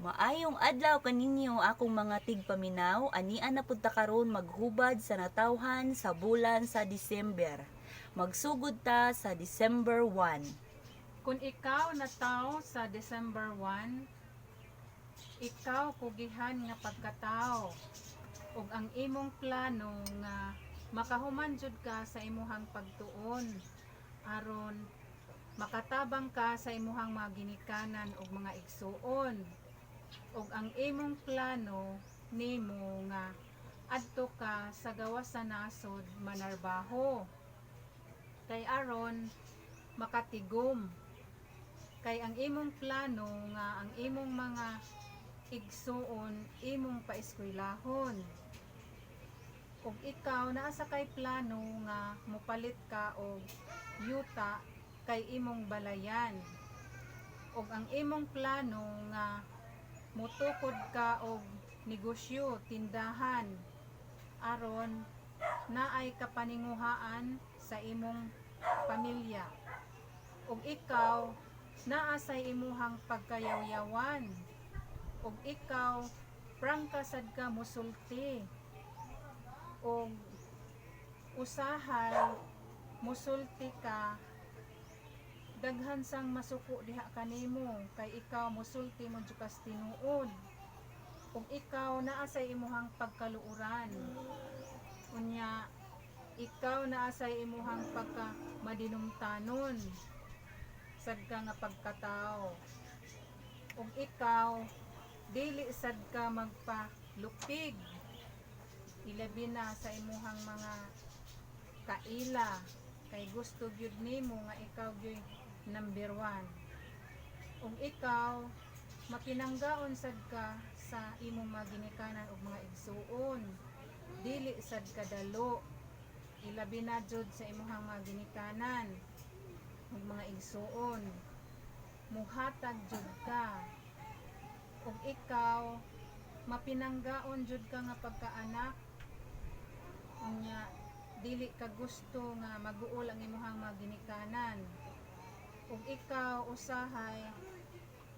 Maayong adlaw kaninyo akong mga tigpaminaw, anian na pud ta karon maghubad sa natawhan sa bulan sa Disyember. Magsugod ta sa December 1. Kung ikaw nataw sa December 1, ikaw kugihan nga pagkatao ug ang imong plano nga makahuman jud ka sa imuhang pagtuon aron makatabang ka sa imuhang mga ginikanan ug mga igsuon ug ang imong plano nimo nga adto ka sa gawas sa nasod manarbaho kay aron makatigom kay ang imong plano nga ang imong mga igsuon imong paeskwelahon ug ikaw naa sa kay plano nga mopalit ka og yuta kay imong balayan ug ang imong plano nga mutukod ka og negosyo tindahan aron naay kapaninguhaan sa imong pamilya ug ikaw naa sa imuhang pagkayawyawan ug ikaw prangka sad ka mosulti ug usahay mosulti ka daghan sang masuko diha kanimo kay ikaw mosulti mo jukas tinuod ug ikaw naa sa imuhang pagkaluuran unya ikaw naa sa imuhang pagka madinumtanon sad ka nga pagkatao ug ikaw dili sad ka magpalupig ilabi na sa imuhang mga kaila kay gusto gyud nimo nga ikaw gyud number 1 ug ikaw mapinanggaon sad ka sa imong mga ginikanan ug mga igsuon dili sad kadalo ilabi na jud sa imuhang mga ginikanan ug mga igsuon muhatag jud ka ug ikaw mapinanggaon jud ka nga pagkaanak unya dili ka gusto nga maguol ang imuhang mga ginikanan ug ikaw usahay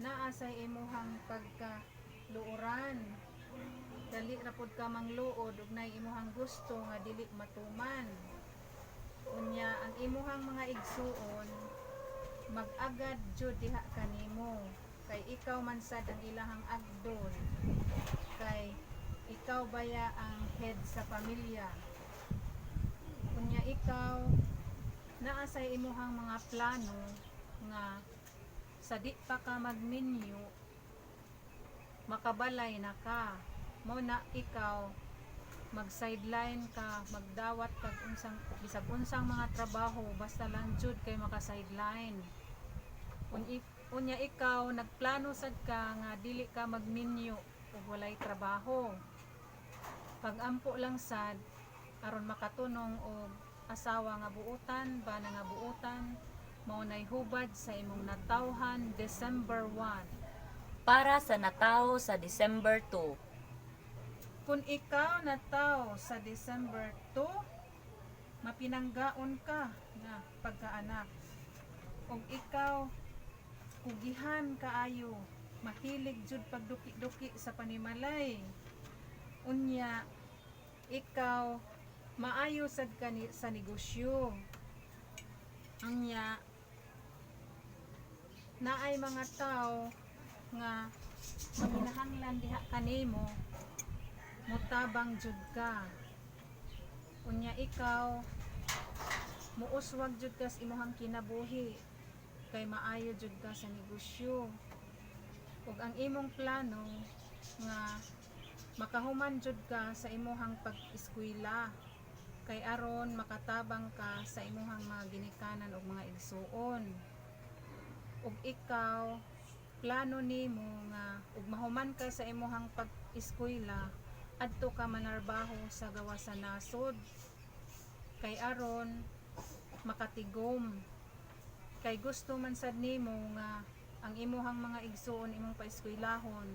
naa sa imuhang pagkaluoran dali ra pud ka mangluod ug nay imuhang gusto nga dili matuman unya ang imuhang mga igsuon mag-agad jud diha kanimo kay ikaw man sad ang ilahang agdon kay ikaw baya ang head sa pamilya unya ikaw naa sa imuhang mga plano nga sa di pa ka magminyo makabalay na ka mo na ikaw mag sideline ka magdawat kag unsang bisag unsang mga trabaho basta lang jud kay maka sideline unya ikaw nagplano sad ka nga dili ka magminyo ug walay trabaho pagampo lang sad aron makatunong og asawa nga buotan bana nga buotan mao nay hubad sa imong natawhan December 1. Para sa natawo sa December 2. Kung ikaw nataw sa December 2, mapinanggaon ka nga pagkaanak ug ikaw kugihan kaayo mahilig jud pagduki-duki sa panimalay unya ikaw maayo sad ka sa negosyo unya naay mga tao nga manginahanglan diha kanimo mutabang jud ka unya ikaw muuswag jud ka sa imong kinabuhi kay maayo jud ka sa negosyo ug ang imong plano nga makahuman jud ka sa imong pag-eskwela kay aron makatabang ka sa imong mga ginikanan ug mga igsuon ug ikaw plano nimo nga ug mahuman ka sa imong pag-eskwela adto ka manarbaho sa gawas sa nasod kay aron makatigom kay gusto man sad nimo nga ang imuhang mga igsuon imong paeskwelahon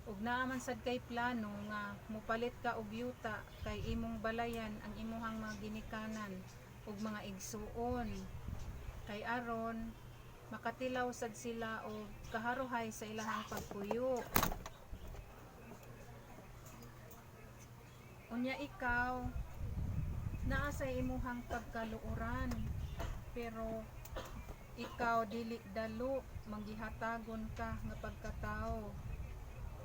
ug naa man sad kay plano nga mopalit ka og yuta kay imong balayan ang imuhang mga ginikanan ug mga igsuon kay aron makatilaw sad sila og kaharuhay sa ilahang pagpuyo. Unya ikaw, naa sa imuhang pagkaluuran, pero ikaw dili dalo, manggihatagon ka nga pagkatao.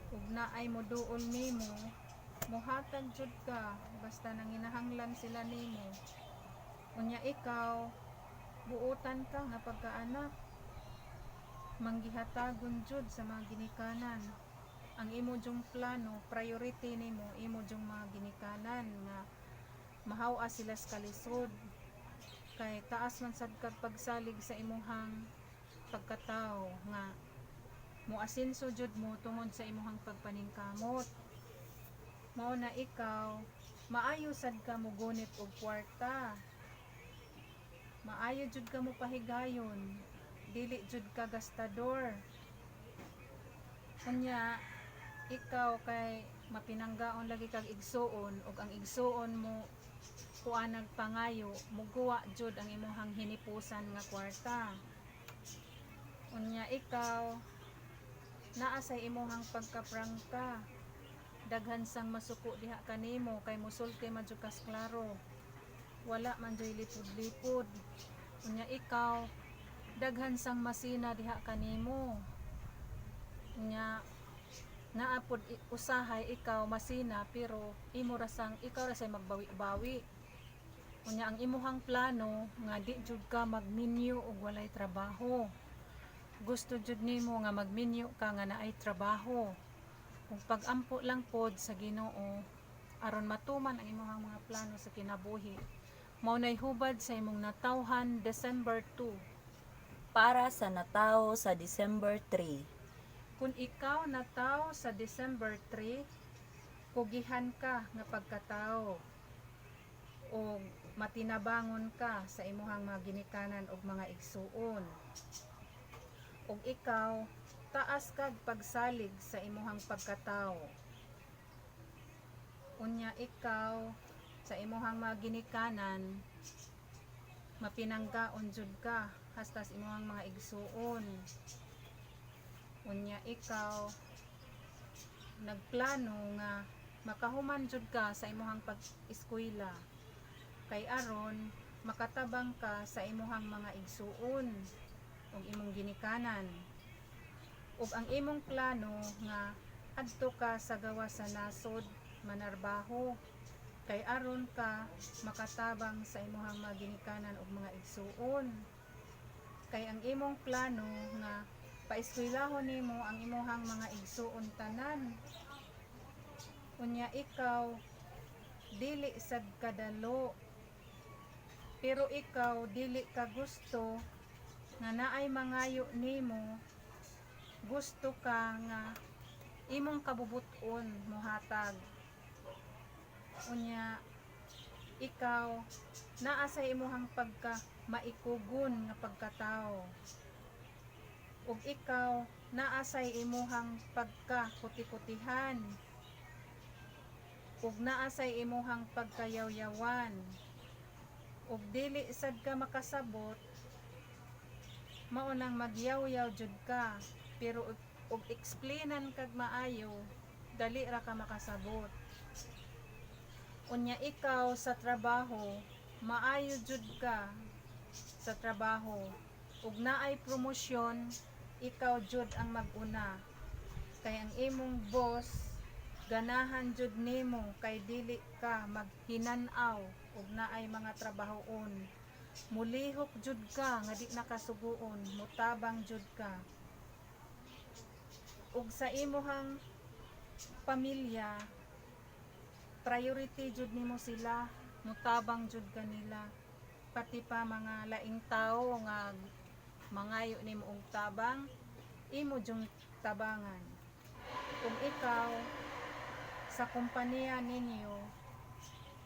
Ug naay moduol nimo, mohatag jud ka basta nanginahanglan sila nimo. Unya ikaw, buotan ka nga pagkaanak, manggihatagon jud sa mga ginikanan. Ang imo jung plano, priority nimo imo jung mga ginikanan nga mahaw-a sila sa kalisod. Kay taas man sad kag pagsalig sa imuhang pagkatao nga moasenso jud mo tungod sa imuhang pagpaningkamot. Mao na ikaw, maayo sad ka mo gunit og kwarta. Maayo jud ka mo pahigayon, dili jud ka gastador. Unya ikaw kay mapinanggaon lagi kag igsuon, ug ang igsuon mo kuanag pangayo, muguwa jud ang imuhang hinipusan nga kwarta. Unya ikaw, naa sa imuhang pagkaprangka, daghan sang masuko diha kanimo kay musulti man jud kas klaro, wala man joy lipod-lipod. Unya ikaw, daghan sang masina diha kanimo. Unya naapod usahay ikaw masina, pero imo rasang ikaw rasay magbawi-bawi. Unya ang imuhang plano nga di jud ka magminyo og walay trabaho. Gusto jud nimo nga magminyo ka nga naay trabaho. Kung pag-ampo lang pod sa Ginoo aron matuman ang imuhang mga plano sa kinabuhi. Mao nay hubad sa imong natawhan December 2. Para sa natawo sa December 3. Kung ikaw nataw sa December 3, pugihan ka nga pagkatao o matinabangon ka sa imuhang mga ginikanan og mga igsuon. Ug ikaw, taas kag pagsalig sa imuhang pagkatao. Unya ikaw, sa imuhang mga ginikanan, mapinanggaon jud ka hasta sa imuhang mga igsuon. Unya ikaw, nagplano nga makahuman jud ka sa imuhang pag-eskwela, kay aron makatabang ka sa imuhang mga igsuon ug imong ginikanan. Ug ang imong plano nga adto ka sa gawa sa nasod manarbaho, kay aron ka makatabang sa imuhang mga ginikanan ug mga igsuon. Kay ang imong plano nga paeskwelahon nimo ang imuhang mga igsuon tanan. Unya ikaw, dili sad kadalo, pero ikaw dili ka gusto nga naay mangayo nimo. Gusto ka nga imong kabubuton mohatag. Unya ikaw, naa sa imuhang pagka maikugon nga pagkatao. Ug ikaw, naa sa imuhang pagka-kuti-kutihan. Ug naa sa imuhang pagkayaw-yawan. Ug dili sad ka makasabot, mao nang magyaw-yaw jud ka, pero ug explainan kag maayo, dali ra ka makasabot. Unya ikaw sa trabaho, maayo jud ka sa trabaho. Ug naay promosyon, ikaw jud ang maguna. Kay ang imong boss ganahan jud nimo, kay dili ka maghinan-aw ug naay mga trabahoon. Mulihok jud ka nga di nakasuguon, mutabang jud ka. Ug sa imuhang pamilya, priority jud nimo sila, mutabang jud kanila. Pati pa mga laing tao nga mangayo nimo og tabang, imo jung tabangan. Kung ikaw sa kompanya ninyo,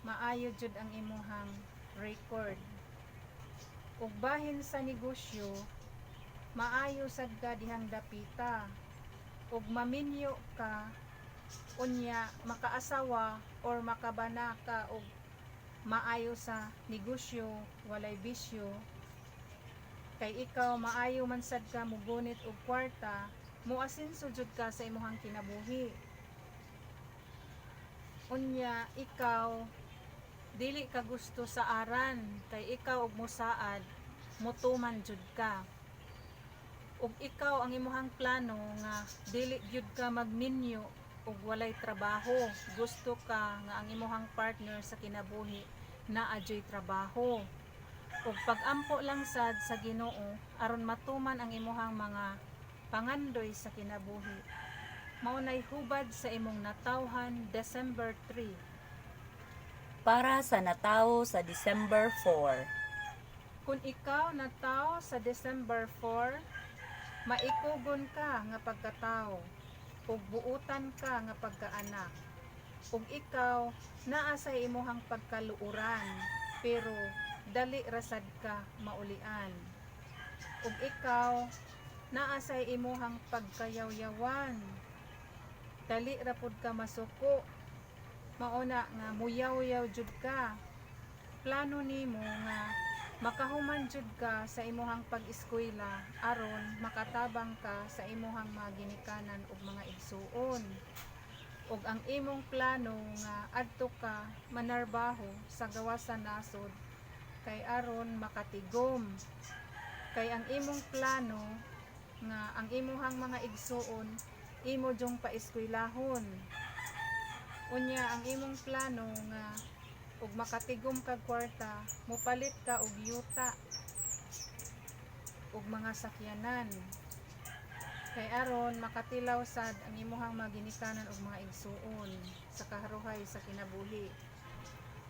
maayo jud ang imuhang record. Ug bahin sa negosyo, maayo sad ka dihang dapita. Ug maminyo ka, unya makaasawa or makabana ka og maayo sa negosyo, walay bisyo. kay ikaw maayo man sad ka mugunit og kwarta, muasinso jud ka sa imong kinabuhi. Unya ikaw dili ka gusto sa aran, kay ikaw og musaad mutuman jud ka. Ug ikaw ang imong plano nga dili jud ka magminyo ug walay trabaho, gusto ka nga ang imong partner sa kinabuhi naa joy trabaho. Ug pag-ampo lang sad sa Ginoo aron matuman ang imong mga pangandoy sa kinabuhi. Maunay hubad sa imong natawhan December 3. Para sa natawo sa December 4. Kung ikaw nataw sa December 4, maikugon ka nga pagkatao, ug buutan ka nga pagkaanak. Ug ikaw naa sa imong pagkaluuran, pero dali rasad ka maulian. Ug ikaw naa sa imong pagkayawyawan, dali ra pud ka masuko. Mauna nga muyaw-yaw jud ka. Plano nimo nga makahuman jud ka sa imong pag-eskwela aron makatabang ka sa imong mga ginikanan ug mga igsuon. Ug ang imong plano nga adto ka manarbaho sa gawas sa nasod kay aron makatigom. Kay ang imong plano nga ang imong mga igsuon imo jung paeskwelahon. Unya ang imong plano nga ug makatigom kag kwarta, mupalit ka og yuta ug mga sakyanan. Kay aron makatilaw sad ang imong mga ginikanan ug mga igsuon sa kaharuhay sa kinabuhi.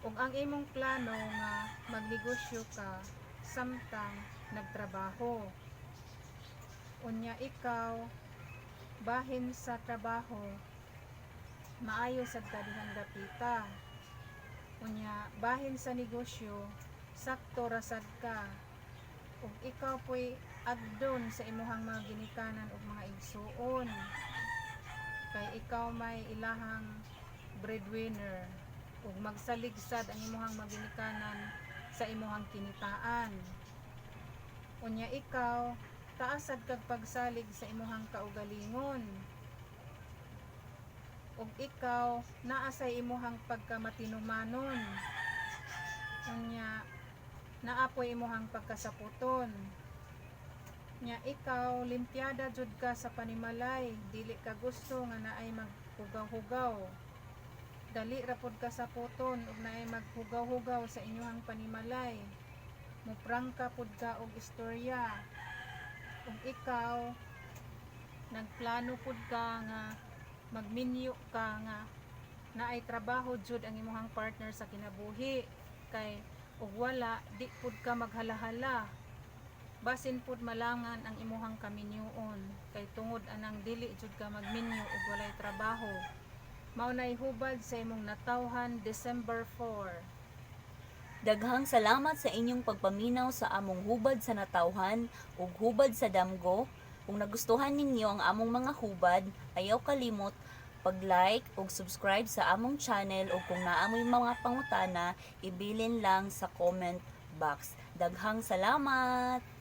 Ug ang imong plano nga magnegosyo ka samtang nagtrabaho. Unya ikaw bahin sa trabaho maayo sad ka dihang dapita. Unya bahin sa negosyo sakto rasad ka. Ug ikaw po'y agdon sa imong mga ginikanan ug mga igsuon. Kay ikaw may ilahang breadwinner ug magsaligsad ang imong mga ginikanan sa imong kinitaan. Unya ikaw taasad kag pagsalig sa imong kaugalingon. Ug ikaw naa sa imong pagkamatinumanon. Unya naapoy imong pagkasaputon. Nya ikaw limpyada jud ka sa panimalay, dili ka gusto nga naay maghugaw-hugaw. Dali ra pud ka sa puton ug naay maghugaw-hugaw sa inyong panimalay. Muprangka pud ka og istorya. Ug ikaw nagplano pud ka nga magminyo ka nga naay trabaho jud ang imong partner sa kinabuhi, kay ug wala di pud ka maghalahala. Basin pud malangan ang imong kaminyoon, kay tungod anang dili jud ka magminyo ug walay trabaho. Maunay hubad sa imong natawhan December 4. Daghang salamat sa inyong pagpaminaw sa among hubad sa natawhan ug hubad sa damgo. Kung nagustuhan ninyo ang among mga hubad, ayaw kalimot pag-like ug subscribe sa among channel, ug kung naamoy mga pangutana, ibilin lang sa comment box. Daghang salamat!